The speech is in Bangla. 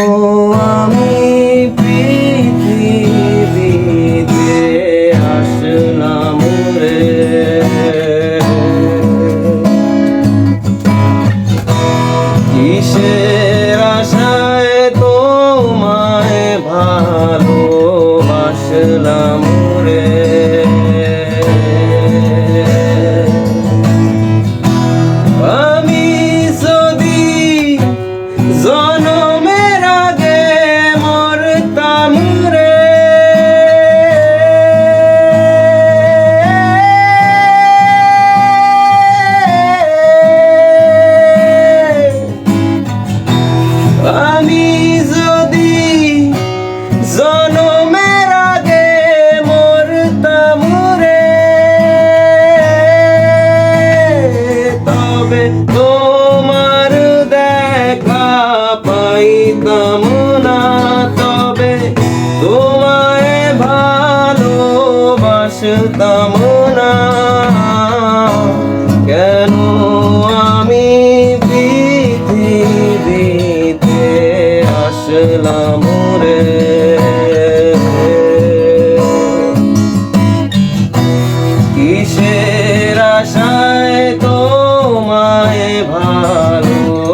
আমি পৃথিবীতে আসলাম রে, কিসের আশায় তোমায় ভালোবাসলাম রে। আমি যদি জনমের আগে মরতাম রে, আমি যদি জনমের আগে মরতাম রে, তবে তোমার দেখা পাইতাম না, তবে তোমায় ভালোবাসতাম না। কেন আমি পৃথিবীতে আসলাম রে, কিসের আশায় তোমায় ভালোবাসলাম